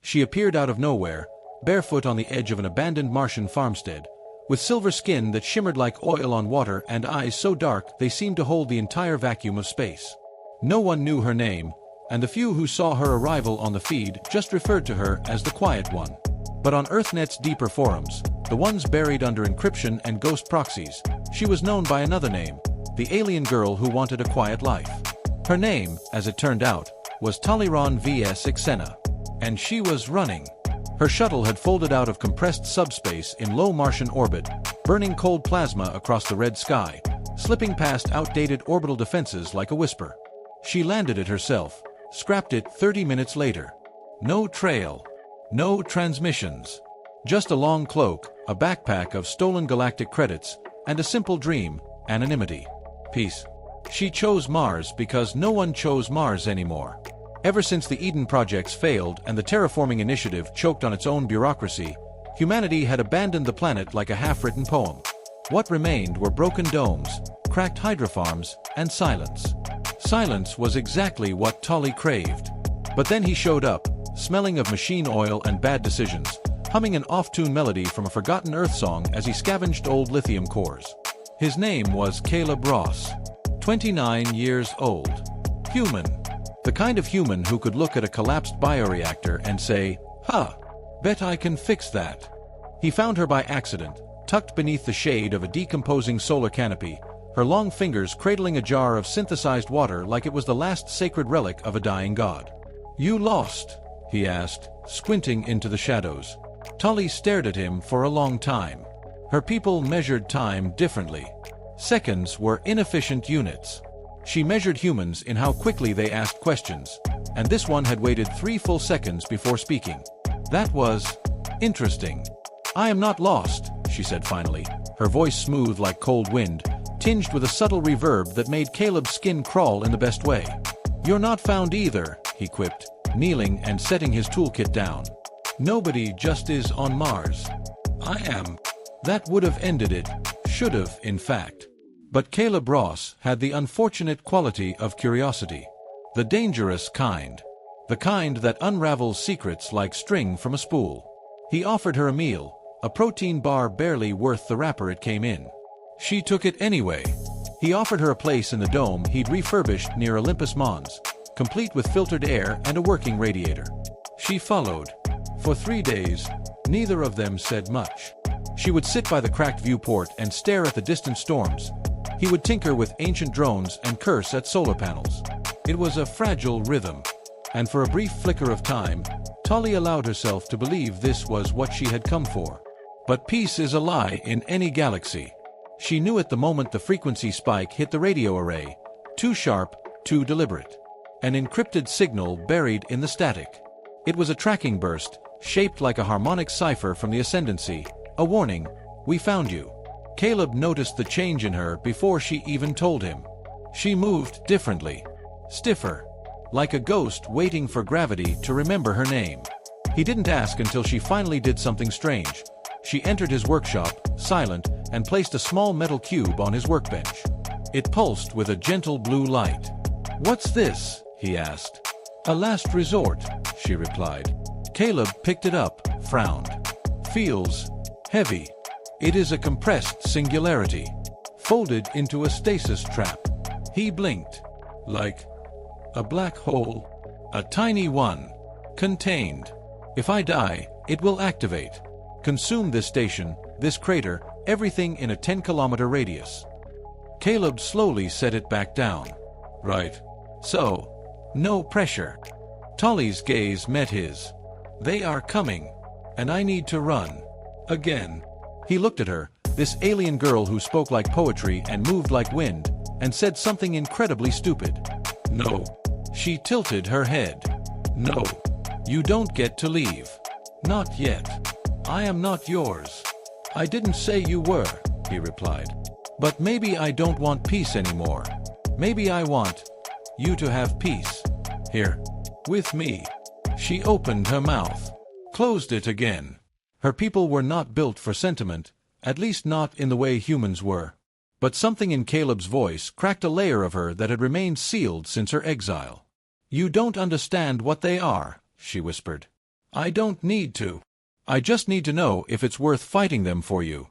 She appeared out of nowhere, barefoot on the edge of an abandoned Martian farmstead, with silver skin that shimmered like oil on water and eyes so dark they seemed to hold the entire vacuum of space. No one knew her name, and the few who saw her arrival on the feed just referred to her as the Quiet One. But on EarthNet's deeper forums, the ones buried under encryption and ghost proxies, she was known by another name, the alien girl who wanted a quiet life. Her name, as it turned out, was Taliron vs Ixena. And she was running. Her shuttle had folded out of compressed subspace in low Martian orbit, burning cold plasma across the red sky, slipping past outdated orbital defenses like a whisper. She landed it herself, scrapped it 30 minutes later. No trail. No transmissions. Just a long cloak, a backpack of stolen galactic credits, and a simple dream, anonymity. Peace. She chose Mars because no one chose Mars anymore. Ever since the Eden projects failed and the terraforming initiative choked on its own bureaucracy, humanity had abandoned the planet like a half-written poem. What remained were broken domes, cracked hydrofarms, and silence. Silence was exactly what Tali craved. But then he showed up, smelling of machine oil and bad decisions, humming an off-tune melody from a forgotten Earth song as he scavenged old lithium cores. His name was Caleb Ross, 29 years old. Human. The kind of human who could look at a collapsed bioreactor and say, "Huh, bet I can fix that." He found her by accident, tucked beneath the shade of a decomposing solar canopy, her long fingers cradling a jar of synthesized water like it was the last sacred relic of a dying god. "You lost?" he asked, squinting into the shadows. Tali stared at him for a long time. Her people measured time differently. Seconds were inefficient units. She measured humans in how quickly they asked questions, and this one had waited 3 full seconds before speaking. That was interesting. "I am not lost," she said finally, her voice smooth like cold wind, tinged with a subtle reverb that made Caleb's skin crawl in the best way. "You're not found either," he quipped, kneeling and setting his toolkit down. "Nobody just is on Mars. I am." That would have ended it, should have, in fact. But Caleb Ross had the unfortunate quality of curiosity. The dangerous kind. The kind that unravels secrets like string from a spool. He offered her a meal, a protein bar barely worth the wrapper it came in. She took it anyway. He offered her a place in the dome he'd refurbished near Olympus Mons, complete with filtered air and a working radiator. She followed. For 3 days, neither of them said much. She would sit by the cracked viewport and stare at the distant storms. He would tinker with ancient drones and curse at solar panels. It was a fragile rhythm. And for a brief flicker of time, Tali allowed herself to believe this was what she had come for. But peace is a lie in any galaxy. She knew at the moment the frequency spike hit the radio array. Too sharp, too deliberate. An encrypted signal buried in the static. It was a tracking burst, shaped like a harmonic cipher from the Ascendancy. A warning, "We found you." Caleb noticed the change in her before she even told him. She moved differently. Stiffer. Like a ghost waiting for gravity to remember her name. He didn't ask until she finally did something strange. She entered his workshop, silent, and placed a small metal cube on his workbench. It pulsed with a gentle blue light. "What's this?" he asked. "A last resort," she replied. Caleb picked it up, frowned. "Feels heavy. It is a compressed singularity, folded into a stasis trap." He blinked. "Like a black hole. A tiny one. Contained. If I die, it will activate. Consume this station, this crater, everything in a 10-kilometer radius." Caleb slowly set it back down. "Right. So, no pressure." Tali's gaze met his. "They are coming. And I need to run. Again." He looked at her, this alien girl who spoke like poetry and moved like wind, and said something incredibly stupid. "No." She tilted her head. "No. You don't get to leave. Not yet. I am not yours." "I didn't say you were," he replied. "But maybe I don't want peace anymore. Maybe I want you to have peace. Here. With me." She opened her mouth. Closed it again. Her people were not built for sentiment, at least not in the way humans were. But something in Caleb's voice cracked a layer of her that had remained sealed since her exile. "You don't understand what they are," she whispered. I don't need to. I just need to know if it's worth fighting them for you.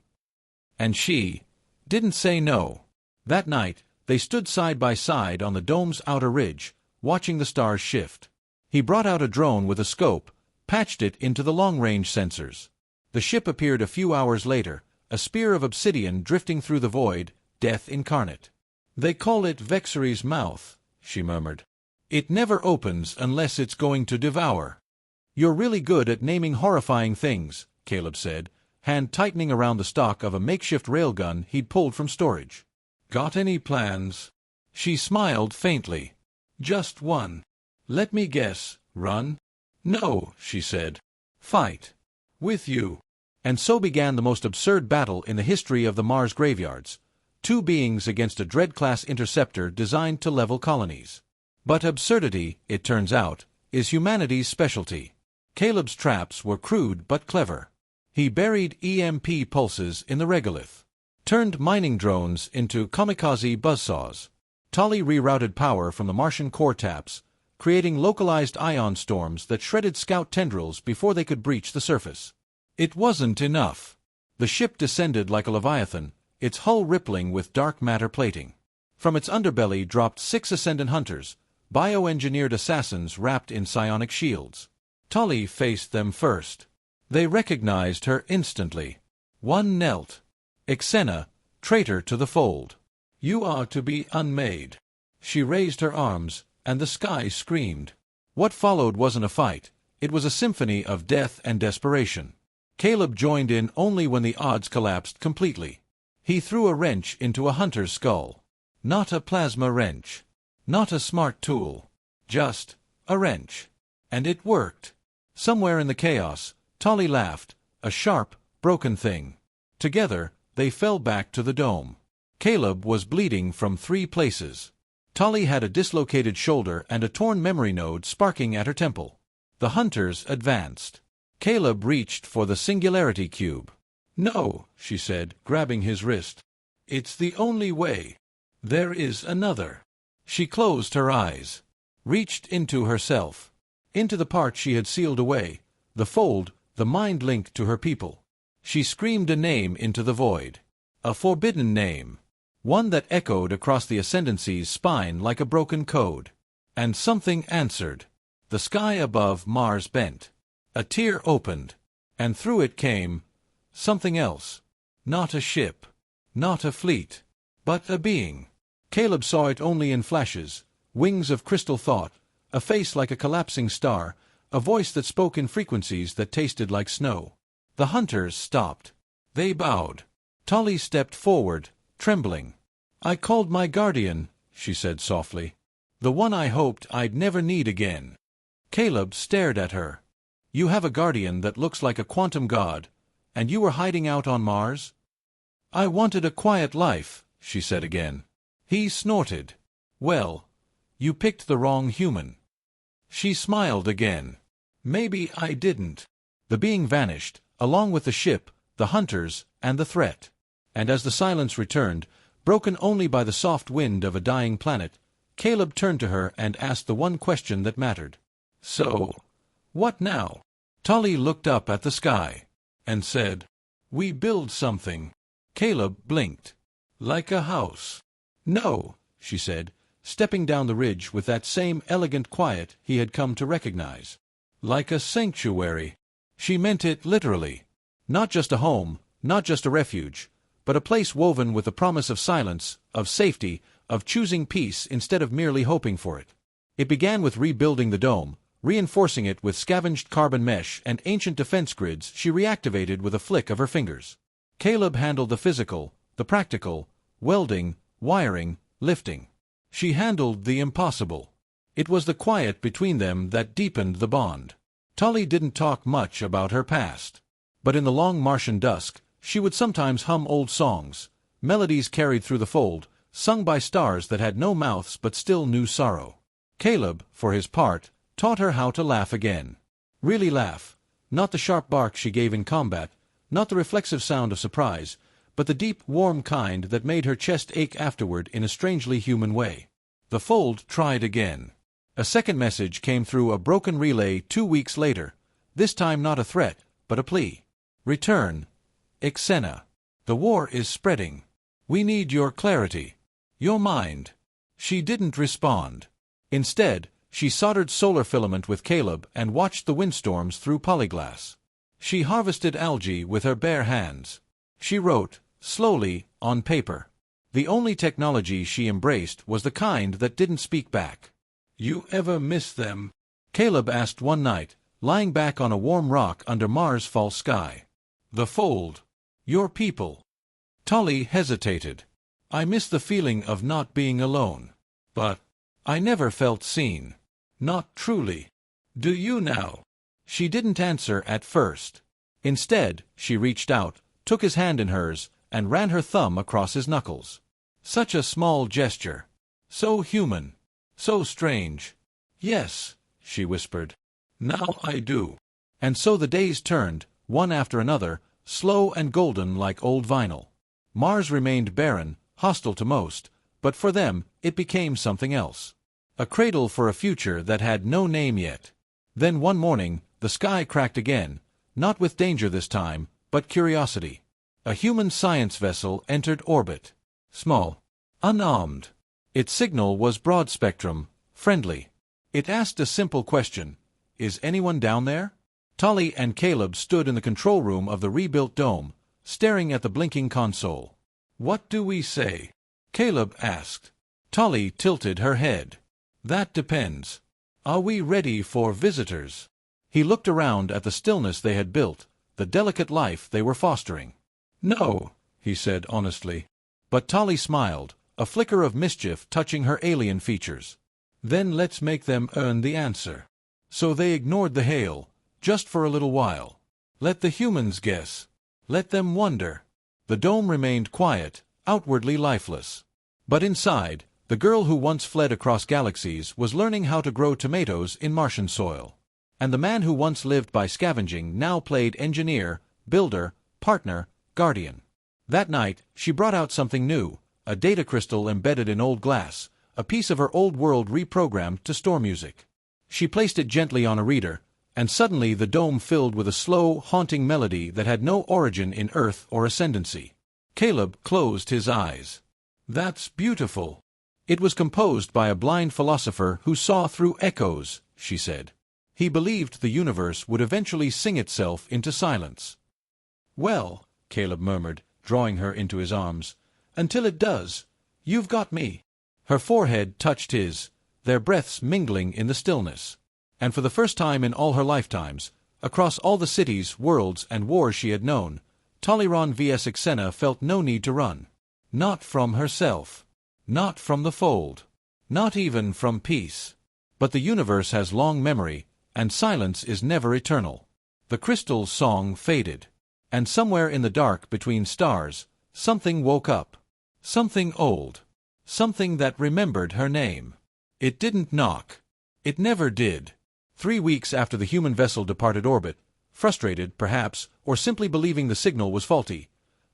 And she didn't say no. That night, they stood side by side on the dome's outer ridge, watching the stars shift. He brought out a drone with a scope, patched it into the long-range sensors. The ship appeared a few hours later, a spear of obsidian drifting through the void, death incarnate. They call it Vexery's mouth, she murmured. It never opens unless it's going to devour. You're really good at naming horrifying things, Caleb said, hand tightening around the stock of a makeshift railgun he'd pulled from storage. Got any plans? She smiled faintly. Just one. Let me guess, run? No, she said. Fight. With you. And so began the most absurd battle in the history of the Mars graveyards. Two beings against a Dread-class interceptor designed to level colonies. But absurdity, it turns out, is humanity's specialty. Caleb's traps were crude but clever. He buried EMP pulses in the regolith, turned mining drones into kamikaze buzzsaws. Tolly rerouted power from the Martian core taps, creating localized ion storms that shredded scout tendrils before they could breach the surface. It wasn't enough. The ship descended like a leviathan, its hull rippling with dark matter plating. From its underbelly dropped 6 Ascendant hunters, bioengineered assassins wrapped in psionic shields. Tolly faced them first. They recognized her instantly. One knelt. Ixena, traitor to the fold. You are to be unmade. She raised her arms, and the sky screamed. What followed wasn't a fight. It was a symphony of death and desperation. Caleb joined in only when the odds collapsed completely. He threw a wrench into a hunter's skull. Not a plasma wrench. Not a smart tool. Just a wrench. And it worked. Somewhere in the chaos, Tolly laughed, a sharp, broken thing. Together, they fell back to the dome. Caleb was bleeding from 3 places. Tolly had a dislocated shoulder and a torn memory node sparking at her temple. The hunters advanced. Caleb reached for the singularity cube. No, she said, grabbing his wrist. It's the only way. There is another. She closed her eyes, reached into herself, into the part she had sealed away, the fold, the mind link to her people. She screamed a name into the void. A forbidden name. One that echoed across the Ascendancy's spine like a broken code. And something answered. The sky above Mars bent. A tear opened. And through it came something else. Not a ship. Not a fleet. But a being. Caleb saw it only in flashes. Wings of crystal thought. A face like a collapsing star. A voice that spoke in frequencies that tasted like snow. The hunters stopped. They bowed. Tolly stepped forward, trembling. I called my guardian, she said softly. The one I hoped I'd never need again. Caleb stared at her. You have a guardian that looks like a quantum god, and you were hiding out on Mars? I wanted a quiet life, she said again. He snorted. Well, you picked the wrong human. She smiled again. Maybe I didn't. The being vanished, along with the ship, the hunters, and the threat. And as the silence returned, broken only by the soft wind of a dying planet, Caleb turned to her and asked the one question that mattered. So, what now? Tolly looked up at the sky, and said, We build something. Caleb blinked. Like a house. No, she said, stepping down the ridge with that same elegant quiet he had come to recognize. Like a sanctuary. She meant it literally. Not just a home, not just a refuge, but a place woven with the promise of silence, of safety, of choosing peace instead of merely hoping for it. It began with rebuilding the dome, reinforcing it with scavenged carbon mesh and ancient defense grids she reactivated with a flick of her fingers. Caleb handled the physical, the practical, welding, wiring, lifting. She handled the impossible. It was the quiet between them that deepened the bond. Tolly didn't talk much about her past. But in the long Martian dusk, she would sometimes hum old songs, melodies carried through the fold, sung by stars that had no mouths but still knew sorrow. Caleb, for his part, taught her how to laugh again. Really laugh. Not the sharp bark she gave in combat, not the reflexive sound of surprise, but the deep, warm kind that made her chest ache afterward in a strangely human way. The fold tried again. A second message came through a broken relay 2 weeks later. This time not a threat, but a plea. Return. Ixena. The war is spreading. We need your clarity. Your mind. She didn't respond. Instead, she soldered solar filament with Caleb and watched the windstorms through polyglass. She harvested algae with her bare hands. She wrote, slowly, on paper. The only technology she embraced was the kind that didn't speak back. You ever miss them? Caleb asked one night, lying back on a warm rock under Mars' fall sky. The fold. Your people. Tolly hesitated. I miss the feeling of not being alone. But I never felt seen. Not truly. Do you now? She didn't answer at first. Instead, she reached out, took his hand in hers, and ran her thumb across his knuckles. Such a small gesture. So human. So strange. Yes, she whispered. Now I do. And so the days turned, one after another, slow and golden like old vinyl. Mars remained barren, hostile to most, but for them, it became something else. A cradle for a future that had no name yet. Then one morning, the sky cracked again, not with danger this time, but curiosity. A human science vessel entered orbit. Small. Unarmed. Its signal was broad-spectrum, friendly. It asked a simple question. Is anyone down there? Tolly and Caleb stood in the control room of the rebuilt dome, staring at the blinking console. What do we say? Caleb asked. Tolly tilted her head. That depends. Are we ready for visitors? He looked around at the stillness they had built, the delicate life they were fostering. No, he said honestly. But Tolly smiled, a flicker of mischief touching her alien features. Then let's make them earn the answer. So they ignored the hail, just for a little while. Let the humans guess. Let them wonder. The dome remained quiet, outwardly lifeless. But inside, the girl who once fled across galaxies was learning how to grow tomatoes in Martian soil. And the man who once lived by scavenging now played engineer, builder, partner, guardian. That night, she brought out something new, a data crystal embedded in old glass, a piece of her old world reprogrammed to store music. She placed it gently on a reader, and suddenly the dome filled with a slow, haunting melody that had no origin in Earth or ascendancy. Caleb closed his eyes. That's beautiful. It was composed by a blind philosopher who saw through echoes, she said. He believed the universe would eventually sing itself into silence. Well, Caleb murmured, drawing her into his arms, until it does, you've got me. Her forehead touched his, their breaths mingling in the stillness. And for the first time in all her lifetimes, across all the cities, worlds, and wars she had known, Tollyron vs. Ixena felt no need to run. Not from herself. Not from the fold. Not even from peace. But the universe has long memory, and silence is never eternal. The crystal's song faded. And somewhere in the dark between stars, something woke up. Something old. Something that remembered her name. It didn't knock. It never did. 3 weeks after the human vessel departed orbit, frustrated, perhaps, or simply believing the signal was faulty,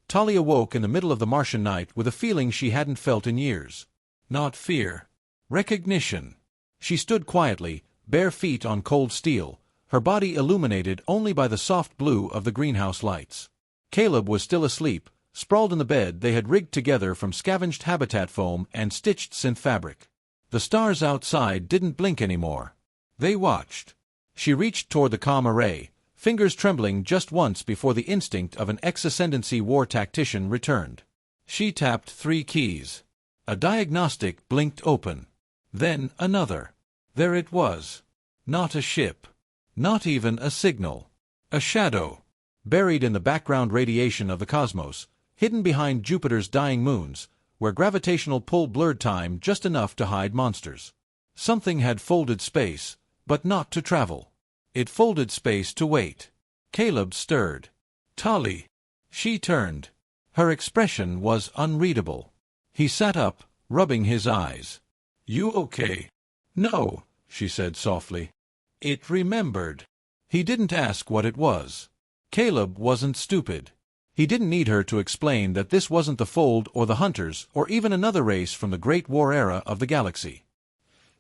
Tolly awoke in the middle of the Martian night with a feeling she hadn't felt in years. Not fear. Recognition. She stood quietly, bare feet on cold steel, her body illuminated only by the soft blue of the greenhouse lights. Caleb was still asleep, sprawled in the bed they had rigged together from scavenged habitat foam and stitched synth fabric. The stars outside didn't blink anymore. They watched. She reached toward the comm array, fingers trembling just once before the instinct of an ex-ascendancy war tactician returned. She tapped 3 keys. A diagnostic blinked open. Then another. There it was. Not a ship. Not even a signal. A shadow. Buried in the background radiation of the cosmos, hidden behind Jupiter's dying moons, where gravitational pull blurred time just enough to hide monsters. Something had folded space, but not to travel. It folded space to wait. Caleb stirred. Tolly. She turned. Her expression was unreadable. He sat up, rubbing his eyes. You okay? No, she said softly. It remembered. He didn't ask what it was. Caleb wasn't stupid. He didn't need her to explain that this wasn't the Fold or the Hunters or even another race from the Great War era of the galaxy.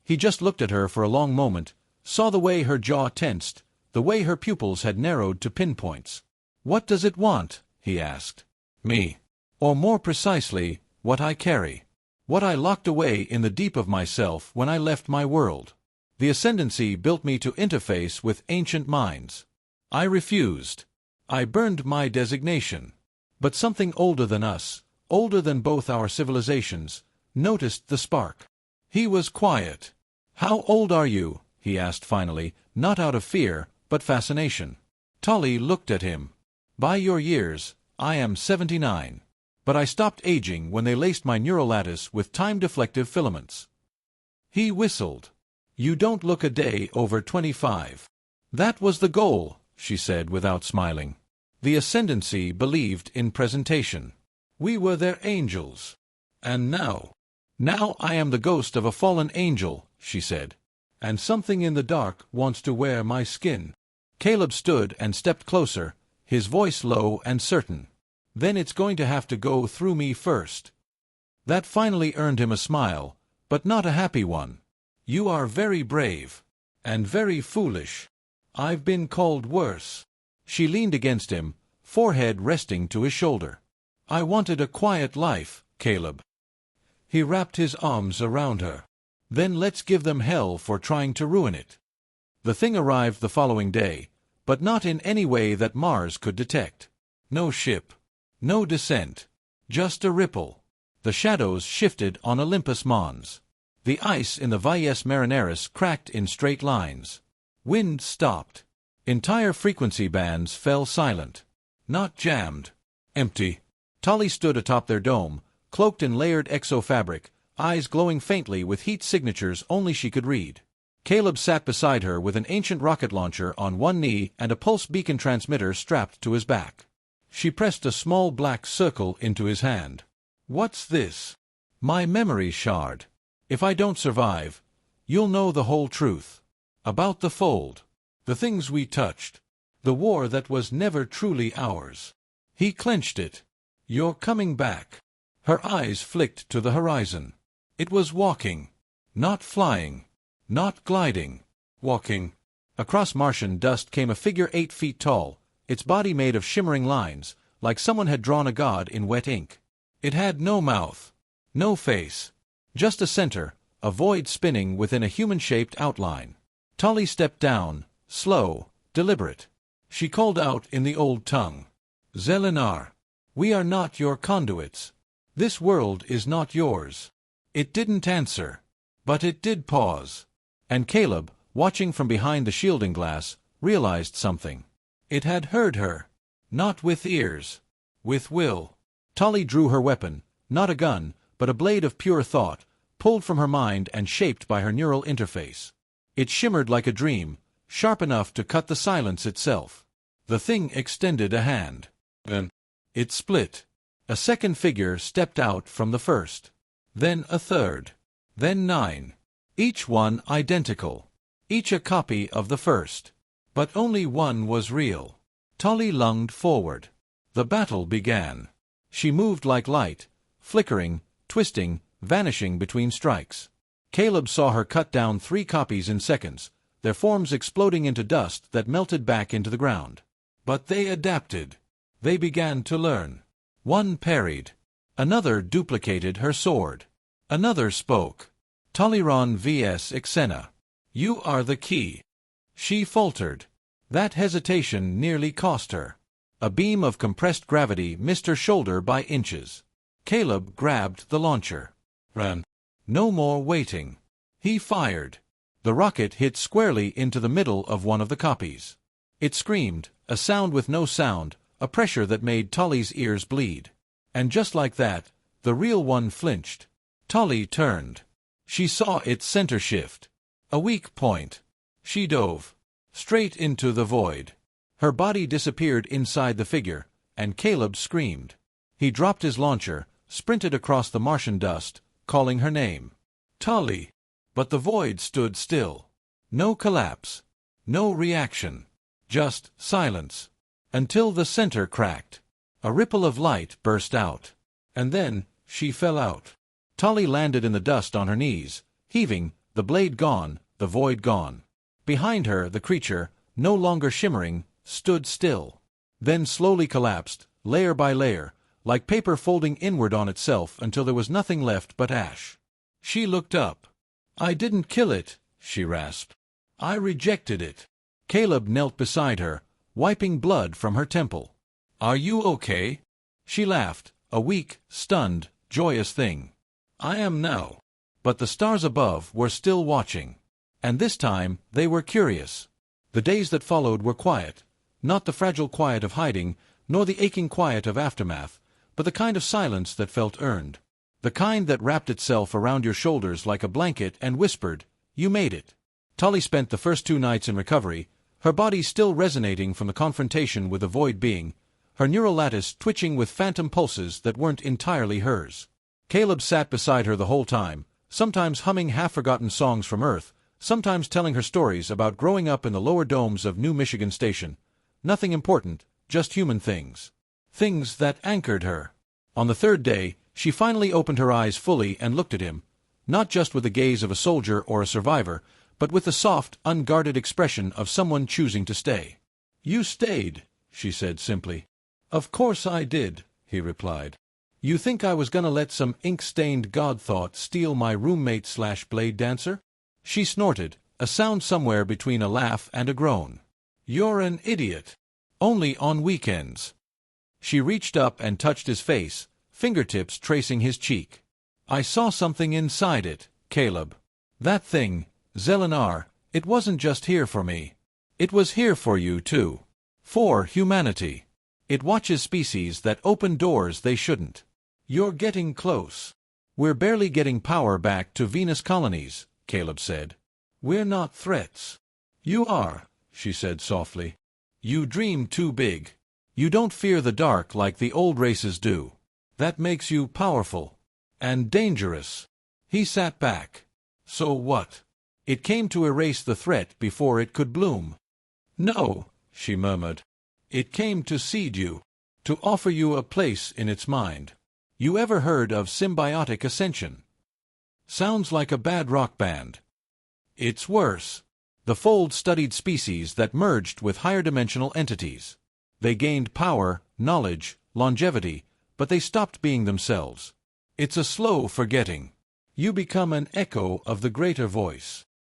He just looked at her for a long moment, saw the way her jaw tensed, The way her pupils had narrowed to pinpoints. "What does it want?" he asked. "Me. Or more precisely, what I carry. What I locked away in the deep of myself when I left my world. The ascendancy built me to interface with ancient minds. I refused. I burned my designation. But something older than us, older than both our civilizations, noticed the spark. He was quiet. How old are you? He asked finally, not out of fear, but fascination. Tolly looked at him. By your years, I am 79. But I stopped aging when they laced my neural lattice with time-deflective filaments. He whistled. You don't look a day over 25. That was the goal, she said without smiling. The ascendancy believed in presentation. We were their angels. And now I am the ghost of a fallen angel, she said. And something in the dark wants to wear my skin. Caleb stood and stepped closer, his voice low and certain. Then it's going to have to go through me first. That finally earned him a smile, but not a happy one. You are very brave. And very foolish. I've been called worse. She leaned against him, forehead resting to his shoulder. I wanted a quiet life, Caleb. He wrapped his arms around her. Then let's give them hell for trying to ruin it. The thing arrived the following day, but not in any way that Mars could detect. No ship. No descent. Just a ripple. The shadows shifted on Olympus Mons. The ice in the Valles Marineris cracked in straight lines. Wind stopped. Entire frequency bands fell silent. Not jammed. Empty. Tolly stood atop their dome, cloaked in layered exofabric, eyes glowing faintly with heat signatures only she could read. Caleb sat beside her with an ancient rocket launcher on one knee and a pulse beacon transmitter strapped to his back. She pressed a small black circle into his hand. What's this? My memory shard. If I don't survive, you'll know the whole truth. About the fold. The things we touched. The war that was never truly ours. He clenched it. You're coming back. Her eyes flicked to the horizon. It was walking. Not flying. Not gliding. Walking. Across Martian dust came a figure 8 feet tall, its body made of shimmering lines, like someone had drawn a god in wet ink. It had no mouth. No face. Just a center, a void spinning within a human-shaped outline. Tolly stepped down, slow, deliberate. She called out in the old tongue. Zelinar. We are not your conduits. This world is not yours. It didn't answer. But it did pause. And Caleb, watching from behind the shielding glass, realized something. It had heard her. Not with ears. With will. Tolly drew her weapon, not a gun, but a blade of pure thought, pulled from her mind and shaped by her neural interface. It shimmered like a dream, sharp enough to cut the silence itself. The thing extended a hand. Then it split. A second figure stepped out from the first. Then a third. Then 9. Each one identical. Each a copy of the first. But only one was real. Tolly lunged forward. The battle began. She moved like light, flickering, twisting, vanishing between strikes. Caleb saw her cut down 3 copies in seconds, their forms exploding into dust that melted back into the ground. But they adapted. They began to learn. One parried. Another duplicated her sword. Another spoke. Tollyron vs. Ixena. You are the key. She faltered. That hesitation nearly cost her. A beam of compressed gravity missed her shoulder by inches. Caleb grabbed the launcher. Ran. No more waiting. He fired. The rocket hit squarely into the middle of one of the copies. It screamed, a sound with no sound, a pressure that made Tolly's ears bleed. And just like that, the real one flinched. Tolly turned. She saw its center shift. A weak point. She dove. Straight into the void. Her body disappeared inside the figure, and Caleb screamed. He dropped his launcher, sprinted across the Martian dust, calling her name. Tolly. But the void stood still. No collapse. No reaction. Just silence. Until the center cracked. A ripple of light burst out. And then, she fell out. Tolly landed in the dust on her knees, heaving, the blade gone, the void gone. Behind her, the creature, no longer shimmering, stood still. Then slowly collapsed, layer by layer, like paper folding inward on itself until there was nothing left but ash. She looked up. "I didn't kill it," she rasped. "I rejected it." Caleb knelt beside her, wiping blood from her temple. "Are you okay?" She laughed, a weak, stunned, joyous thing. "I am now." But the stars above were still watching. And this time they were curious. The days that followed were quiet, not the fragile quiet of hiding, nor the aching quiet of aftermath, but the kind of silence that felt earned. The kind that wrapped itself around your shoulders like a blanket and whispered, "You made it." Tully spent the first 2 nights in recovery, her body still resonating from the confrontation with the void being, her neural lattice twitching with phantom pulses that weren't entirely hers. Caleb sat beside her the whole time, sometimes humming half-forgotten songs from Earth, sometimes telling her stories about growing up in the lower domes of New Michigan Station. Nothing important, just human things. Things that anchored her. On the 3rd day, she finally opened her eyes fully and looked at him, not just with the gaze of a soldier or a survivor, but with the soft, unguarded expression of someone choosing to stay. "You stayed," she said simply. "Of course I did," he replied. "You think I was gonna let some ink-stained god thought steal my roommate/blade dancer?" She snorted, a sound somewhere between a laugh and a groan. "You're an idiot. Only on weekends." She reached up and touched his face, fingertips tracing his cheek. "I saw something inside it, Caleb. That thing, Zelenar, it wasn't just here for me. It was here for you too. For humanity. It watches species that open doors they shouldn't. You're getting close." "We're barely getting power back to Venus colonies," Caleb said. "We're not threats." "You are," she said softly. "You dream too big. You don't fear the dark like the old races do. That makes you powerful. And dangerous." He sat back. "So what? It came to erase the threat before it could bloom." "No," she murmured. "It came to seed you. To offer you a place in its mind. You ever heard of symbiotic ascension? Sounds like a bad rock band. It's worse. The Fold studied species that merged with higher dimensional entities. They gained power, knowledge, longevity, but they stopped being themselves. It's a slow forgetting. You become an echo of the greater voice.